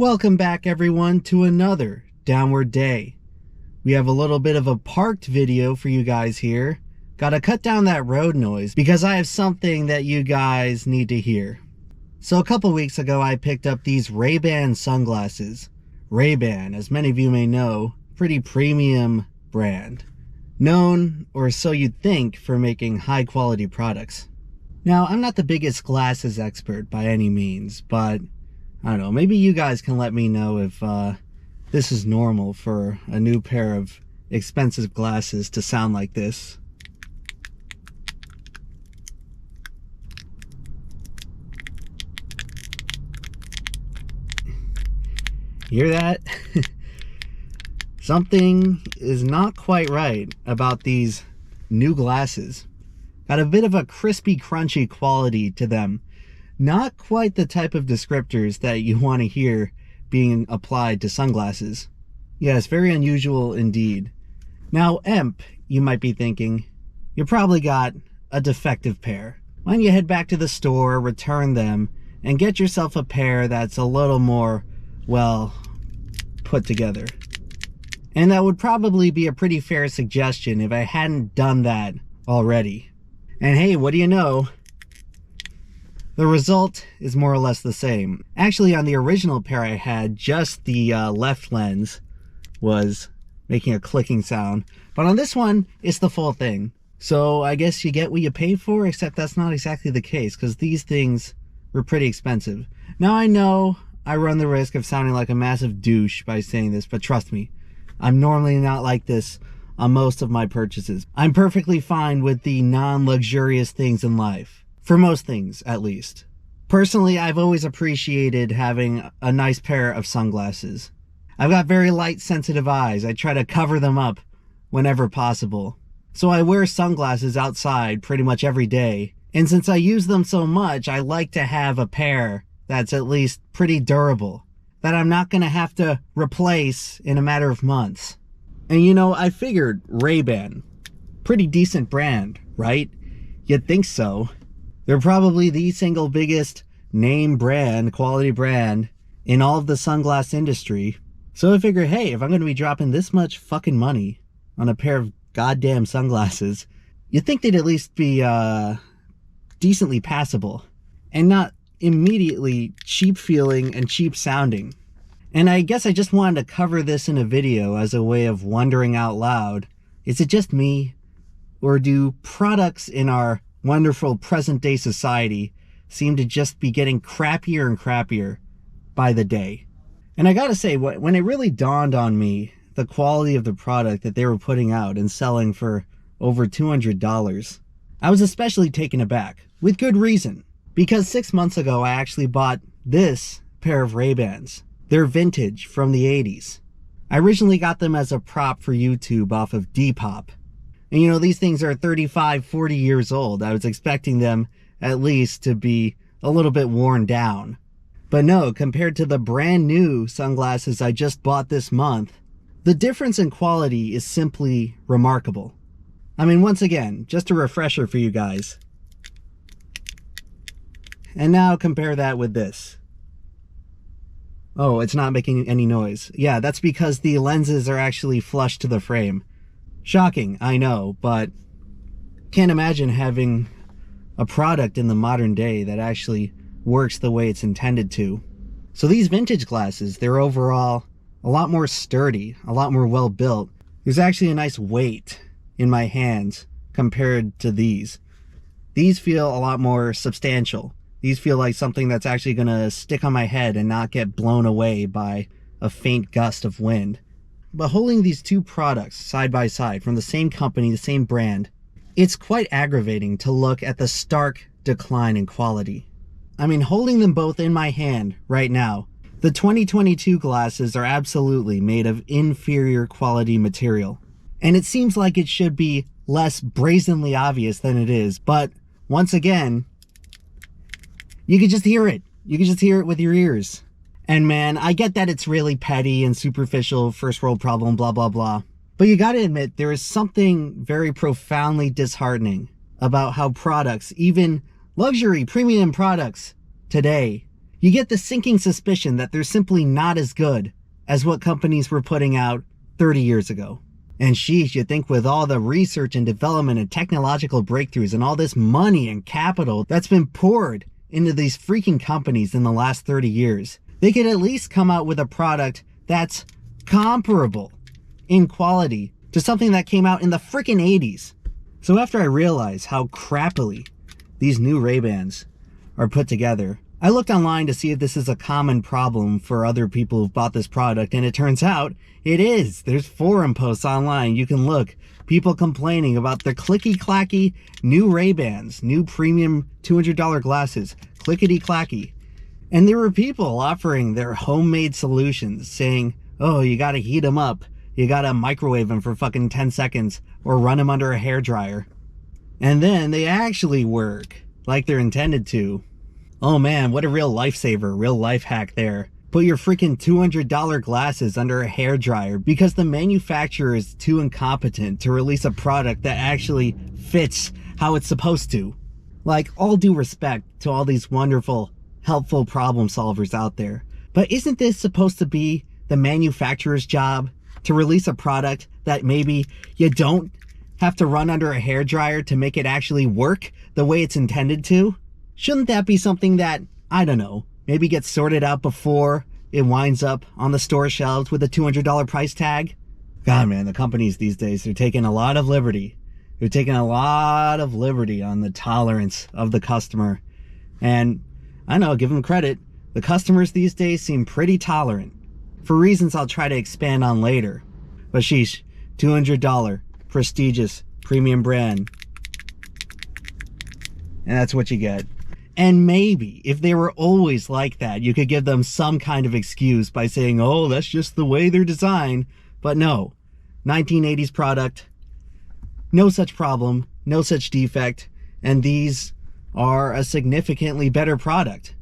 Welcome back everyone to another Downward Day. We have a little bit of a parked video for you guys here. Gotta cut down that road noise because I have something that you guys need to hear. So a couple weeks ago I picked up these Ray-Ban sunglasses. Ray-Ban, as many of you may know, pretty premium brand. Known, or so you'd think, for making high quality products. Now, I'm not the biggest glasses expert by any means, but I don't know, maybe you guys can let me know if this is normal for a new pair of expensive glasses to sound like this. Hear that? Something is not quite right about these new glasses. Got a bit of a crispy, crunchy quality to them. Not quite the type of descriptors that you want to hear being applied to sunglasses. Yes, very unusual indeed. Now, Emp, you might be thinking, you probably got a defective pair. Why don't you head back to the store, return them, and get yourself a pair that's a little more, well, put together. And that would probably be a pretty fair suggestion if I hadn't done that already. And hey, what do you know? The result is more or less the same. Actually, on the original pair I had, just the left lens was making a clicking sound. But on this one, it's the full thing. So I guess you get what you pay for, except that's not exactly the case, because these things were pretty expensive. Now I know I run the risk of sounding like a massive douche by saying this, but trust me, I'm normally not like this on most of my purchases. I'm perfectly fine with the non-luxurious things in life. For most things, at least. Personally, I've always appreciated having a nice pair of sunglasses. I've got very light, sensitive eyes. I try to cover them up whenever possible. So I wear sunglasses outside pretty much every day. And since I use them so much, I like to have a pair that's at least pretty durable, that I'm not going to have to replace in a matter of months. And you know, I figured Ray-Ban, pretty decent brand, right? You'd think so. They're probably the single biggest name brand, quality brand in all of the sunglass industry. So I figured, hey, if I'm going to be dropping this much fucking money on a pair of goddamn sunglasses, you'd think they'd at least be decently passable and not immediately cheap feeling and cheap sounding. And I guess I just wanted to cover this in a video as a way of wondering out loud, is it just me, or do products in our wonderful present-day society seem to just be getting crappier and crappier by the day? And I gotta say, when it really dawned on me, the quality of the product that they were putting out and selling for over $200, I was especially taken aback, with good reason. Because 6 months ago, I actually bought this pair of Ray-Bans. They're vintage from the 80s. I originally got them as a prop for YouTube off of Depop. And you know, these things are 35, 40 years old. I was expecting them at least to be a little bit worn down. But no, compared to the brand new sunglasses I just bought this month, the difference in quality is simply remarkable. I mean, once again, just a refresher for you guys. And now compare that with this. Oh, it's not making any noise. Yeah, that's because the lenses are actually flush to the frame. Shocking, I know, but can't imagine having a product in the modern day that actually works the way it's intended to. So these vintage glasses, they're overall a lot more sturdy, a lot more well built. There's actually a nice weight in my hands compared to these. These feel a lot more substantial. These feel like something that's actually gonna stick on my head and not get blown away by a faint gust of wind. But holding these two products side by side from the same company, the same brand, it's quite aggravating to look at the stark decline in quality. I mean, holding them both in my hand right now, the 2022 glasses are absolutely made of inferior quality material. And it seems like it should be less brazenly obvious than it is, but once again, you can just hear it. You can just hear it with your ears. And man, I get that it's really petty and superficial, first world problem, blah, blah, blah. But you gotta admit, there is something very profoundly disheartening about how products, even luxury premium products today, you get the sinking suspicion that they're simply not as good as what companies were putting out 30 years ago. And sheesh, you'd think with all the research and development and technological breakthroughs and all this money and capital that's been poured into these freaking companies in the last 30 years, they could at least come out with a product that's comparable in quality to something that came out in the freaking 80s. So after I realized how crappily these new Ray-Bans are put together, I looked online to see if this is a common problem for other people who've bought this product, and it turns out it is. There's forum posts online. You can look. People complaining about the clicky-clacky new Ray-Bans, new premium $200 glasses, clickety-clacky. And there were people offering their homemade solutions, saying, oh, you gotta heat them up. You gotta microwave them for fucking 10 seconds or run them under a hairdryer. And then they actually work like they're intended to. Oh man, what a real lifesaver, real life hack there. Put your freaking $200 glasses under a hairdryer because the manufacturer is too incompetent to release a product that actually fits how it's supposed to. Like, all due respect to all these wonderful, helpful problem solvers out there, but isn't this supposed to be the manufacturer's job to release a product that maybe you don't have to run under a hairdryer to make it actually work the way it's intended to? Shouldn't that be something that, I don't know, maybe gets sorted out before it winds up on the store shelves with a $200 price tag? God, man, the companies these days, they're taking a lot of liberty. They're taking a lot of liberty on the tolerance of the customer. And I know, give them credit, the customers these days seem pretty tolerant, for reasons I'll try to expand on later. But sheesh, $200, prestigious, premium brand. And that's what you get. And maybe, if they were always like that, you could give them some kind of excuse by saying, oh, that's just the way they're designed. But no, 1980s product, no such problem, no such defect, and these are a significantly better product.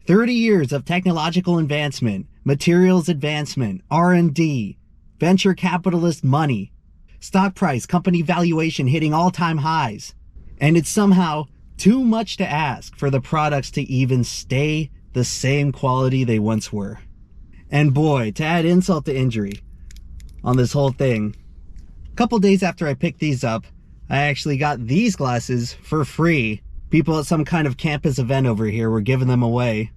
30 years of technological advancement, materials advancement, R&D, venture capitalist money, stock price, company valuation hitting all-time highs, and it's somehow too much to ask for the products to even stay the same quality they once were. And boy, to add insult to injury on this whole thing, a couple days after I picked these up, I actually got these glasses for free. People at some kind of campus event over here were giving them away.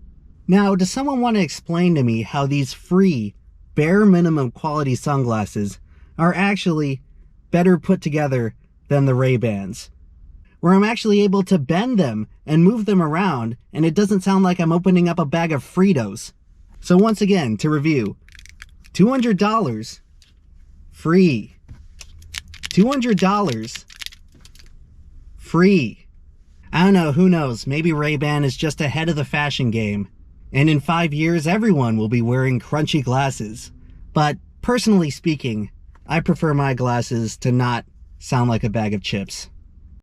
Now, does someone want to explain to me how these free, bare minimum quality sunglasses are actually better put together than the Ray-Bans? Where I'm actually able to bend them and move them around, and it doesn't sound like I'm opening up a bag of Fritos. So once again, to review, $200 free. $200 free. I don't know, who knows, maybe Ray-Ban is just ahead of the fashion game, and in 5 years everyone will be wearing crunchy glasses. But personally speaking, I prefer my glasses to not sound like a bag of chips.